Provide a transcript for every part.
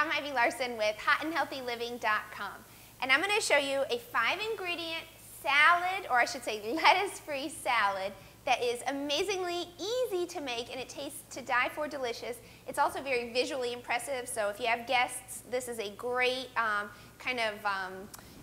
I'm Ivy Larson with hotandhealthyliving.com, and I'm going to show you a 5-ingredient salad, or I should say lettuce-free salad, that is amazingly easy to make, and it tastes to die for delicious. It's also very visually impressive, so if you have guests, this is a great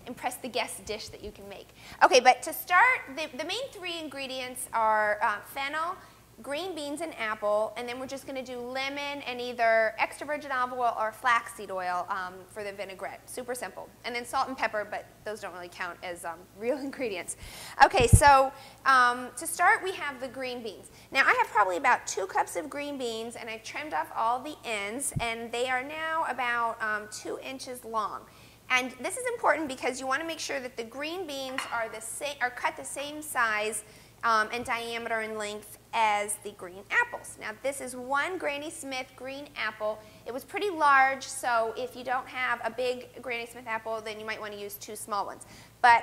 impress the guest dish that you can make. Okay, but to start, the main 3 ingredients are fennel, green beans, and apple, and then we're just going to do lemon and either extra virgin olive oil or flaxseed oil for the vinaigrette. Super simple. And then salt and pepper, but those don't really count as real ingredients. Okay, so to start, we have the green beans. Now, I have probably about 2 cups of green beans, and I've trimmed off all the ends, and they are now about 2 inches long. And this is important because you want to make sure that the green beans are cut the same size and diameter and length as the green apples. Now, this is one Granny Smith green apple. It was pretty large, so if you don't have a big Granny Smith apple, then you might want to use 2 small ones. But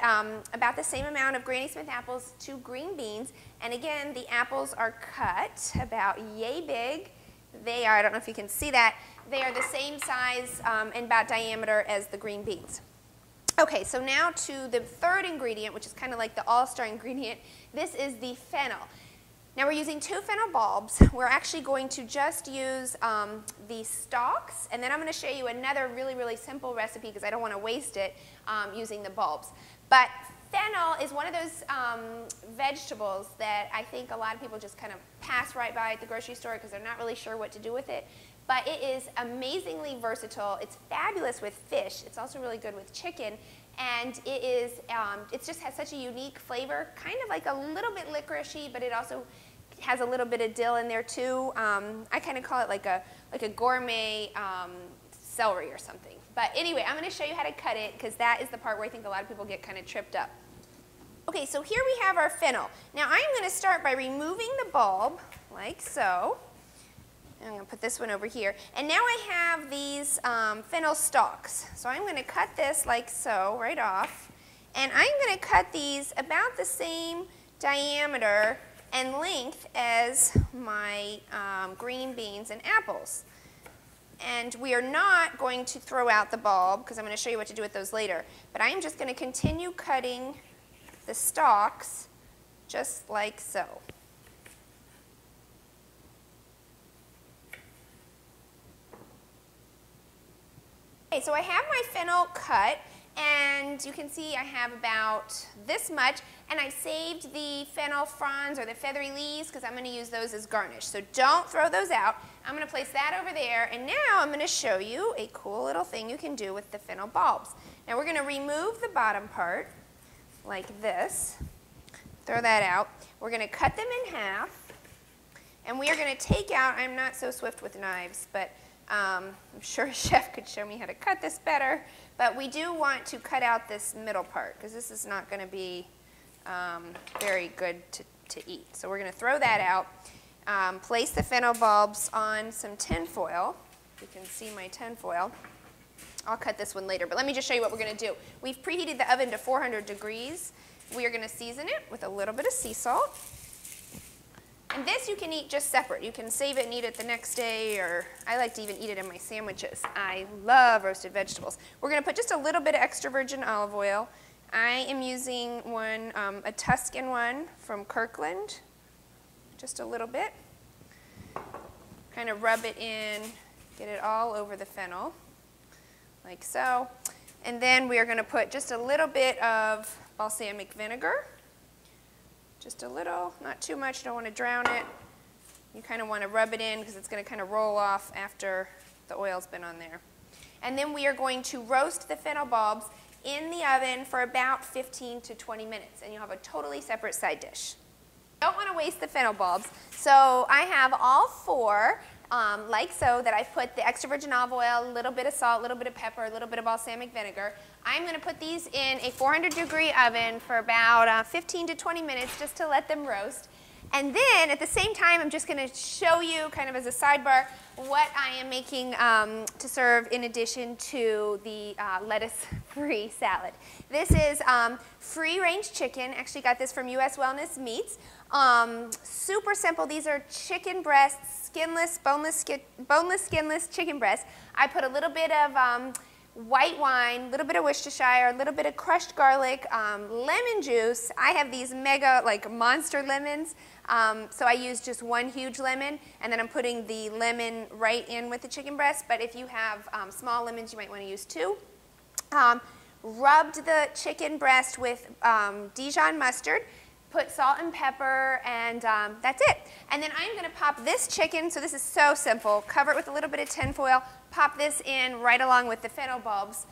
about the same amount of Granny Smith apples, 2 green beans, and again, the apples are cut about yay big. They are, I don't know if you can see that, they are the same size and about diameter as the green beans. Okay, so now to the 3rd ingredient, which is kind of like the all-star ingredient. This is the fennel. Now we're using 2 fennel bulbs. We're actually going to just use the stalks, and then I'm going to show you another really, really simple recipe because I don't want to waste it using the bulbs. But fennel is one of those vegetables that I think a lot of people just kind of pass right by at the grocery store because they're not really sure what to do with it. But it is amazingly versatile. It's fabulous with fish. It's also really good with chicken. And it just has such a unique flavor, kind of like a little bit licorice-y, but it also has a little bit of dill in there too. I kind of call it like a gourmet celery or something. But anyway, I'm going to show you how to cut it because that is the part where I think a lot of people get kind of tripped up. Okay, so here we have our fennel. Now I'm going to start by removing the bulb, like so. I'm going to put this one over here. And now I have these fennel stalks. So I'm going to cut this like so, right off. And I'm going to cut these about the same diameter and length as my green beans and apples. And we are not going to throw out the bulb because I'm going to show you what to do with those later. But I am just going to continue cutting the stalks just like so. Okay, so I have my fennel cut, and you can see I have about this much, and I saved the fennel fronds or the feathery leaves because I'm going to use those as garnish. So don't throw those out. I'm going to place that over there, and now I'm going to show you a cool little thing you can do with the fennel bulbs. Now we're going to remove the bottom part like this. Throw that out. We're going to cut them in half, and we are going to take out, I'm not so swift with knives, but I'm sure a chef could show me how to cut this better, but we do want to cut out this middle part because this is not going to be very good to eat. So we're going to throw that out. Place the fennel bulbs on some tin foil. You can see my tin foil. I'll cut this one later, but let me just show you what we're going to do. We've preheated the oven to 400 degrees. We are going to season it with a little bit of sea salt. And this you can eat just separate. You can save it and eat it the next day, or I like to even eat it in my sandwiches. I love roasted vegetables. We're going to put just a little bit of extra virgin olive oil. I am using one, a Tuscan one from Kirkland, just a little bit. Kind of rub it in, get it all over the fennel, like so. And then we are going to put just a little bit of balsamic vinegar. Just a little, not too much, don't want to drown it. You kind of want to rub it in because it's going to kind of roll off after the oil's been on there. And then we are going to roast the fennel bulbs in the oven for about 15 to 20 minutes, and you'll have a totally separate side dish. Don't want to waste the fennel bulbs, so I have all 4, like so, that I've put the extra virgin olive oil, a little bit of salt, a little bit of pepper, a little bit of balsamic vinegar. I'm going to put these in a 400-degree oven for about 15 to 20 minutes just to let them roast. And then at the same time, I'm just going to show you kind of as a sidebar what I am making to serve in addition to the lettuce-free salad. This is free-range chicken. Actually got this from US Wellness Meats. Super simple. These are chicken breasts, skinless, boneless, skinless chicken breasts. I put a little bit of white wine, a little bit of Worcestershire, a little bit of crushed garlic, lemon juice. I have these mega, like, monster lemons, so I use just one huge lemon, and then I'm putting the lemon right in with the chicken breast, but if you have small lemons, you might want to use two. Rubbed the chicken breast with Dijon mustard, put salt and pepper, and that's it. And then I'm going to pop this chicken, so this is so simple, cover it with a little bit of tin foil, pop this in right along with the fennel bulbs.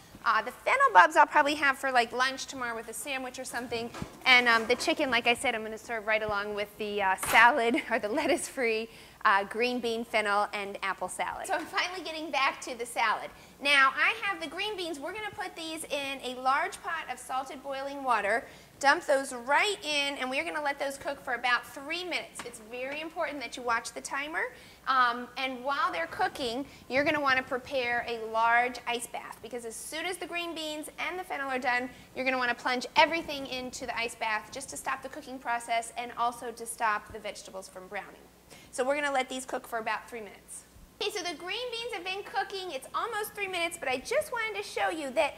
The fennel bulbs I'll probably have for like lunch tomorrow with a sandwich or something, and the chicken, like I said, I'm going to serve right along with the salad, or the lettuce-free green bean, fennel, and apple salad. So I'm finally getting back to the salad. Now I have the green beans. We're going to put these in a large pot of salted boiling water, dump those right in, and we're going to let those cook for about 3 minutes. It's very important that you watch the timer. And while they're cooking, you're going to want to prepare a large ice bath, because as soon as the green beans and the fennel are done, you're going to want to plunge everything into the ice bath just to stop the cooking process and also to stop the vegetables from browning. So we're going to let these cook for about 3 minutes. Okay, so the green beans have been cooking. It's almost 3 minutes, but I just wanted to show you that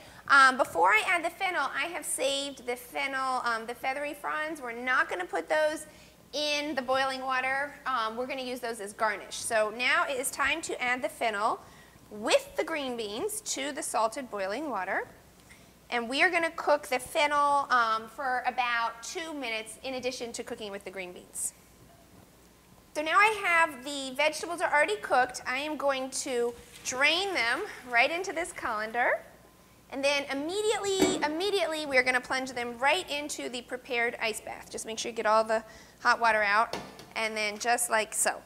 before I add the fennel, I have saved the fennel, the feathery fronds. We're not going to put those in the boiling water. We're going to use those as garnish. So now it is time to add the fennel with the green beans to the salted boiling water. And we are going to cook the fennel for about 2 minutes in addition to cooking with the green beans. So now I have the vegetables are already cooked. I am going to drain them right into this colander. And then immediately we're going to plunge them right into the prepared ice bath. Just make sure you get all the hot water out, and then just like so.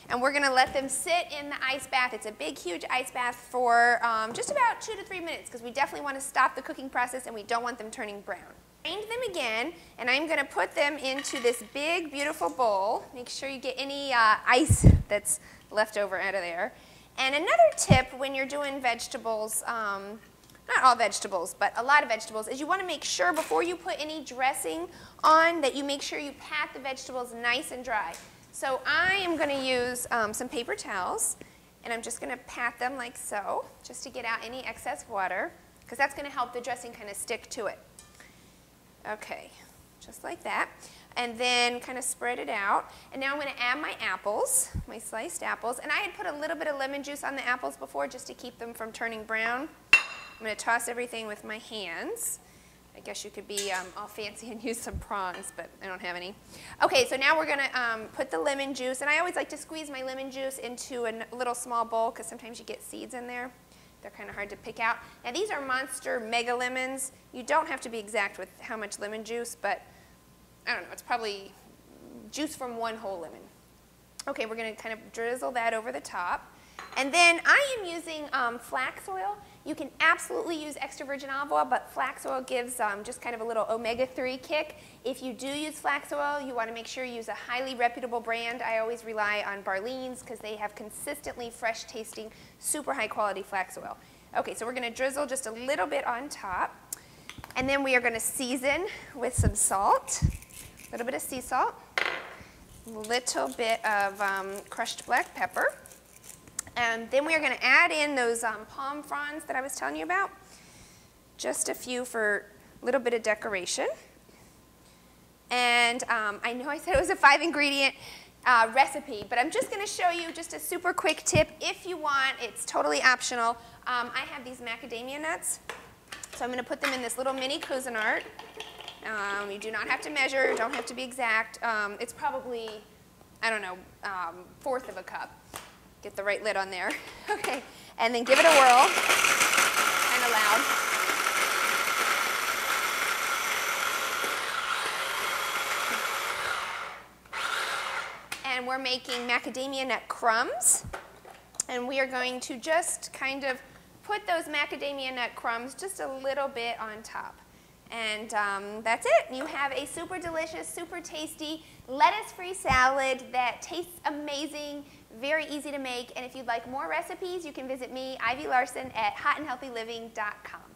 And we're going to let them sit in the ice bath. It's a big, huge ice bath for just about 2 to 3 minutes, because we definitely want to stop the cooking process and we don't want them turning brown. Drained them again, and I'm going to put them into this big, beautiful bowl. Make sure you get any ice that's left over out of there. And another tip when you're doing vegetables, not all vegetables, but a lot of vegetables, is you want to make sure before you put any dressing on that you make sure you pat the vegetables nice and dry. So I am going to use some paper towels, and I'm just going to pat them like so, just to get out any excess water, because that's going to help the dressing kind of stick to it. Okay, just like that. And then kind of spread it out. And now I'm going to add my apples, my sliced apples. And I had put a little bit of lemon juice on the apples before just to keep them from turning brown. I'm going to toss everything with my hands. I guess you could be all fancy and use some prongs, but I don't have any. Okay, so now we're going to put the lemon juice. And I always like to squeeze my lemon juice into a little small bowl, because sometimes you get seeds in there. They're kind of hard to pick out. Now these are monster mega lemons. You don't have to be exact with how much lemon juice, but I don't know, it's probably juice from one whole lemon. Okay, we're going to kind of drizzle that over the top. And then I am using flax oil. You can absolutely use extra virgin olive oil, but flax oil gives just kind of a little omega-3 kick. If you do use flax oil, you want to make sure you use a highly reputable brand. I always rely on Barlean's, because they have consistently fresh-tasting, super high-quality flax oil. Okay, so we're going to drizzle just a little bit on top. And then we are going to season with some salt, a little bit of sea salt, a little bit of crushed black pepper. And then we are going to add in those palm fronds that I was telling you about. Just a few for a little bit of decoration. And I know I said it was a 5-ingredient recipe, but I'm just going to show you just a super quick tip. If you want, it's totally optional. I have these macadamia nuts. So I'm going to put them in this little mini Cuisinart. You do not have to measure, don't have to be exact. It's probably, I don't know, 1/4 of a cup. Get the right lid on there. Okay, and then give it a whirl, kind of loud. And we're making macadamia nut crumbs. And we are going to just kind of put those macadamia nut crumbs just a little bit on top. And that's it. You have a super delicious, super tasty, lettuce-free salad that tastes amazing, very easy to make. And if you'd like more recipes, you can visit me, Ivy Larson, at hotandhealthyliving.com.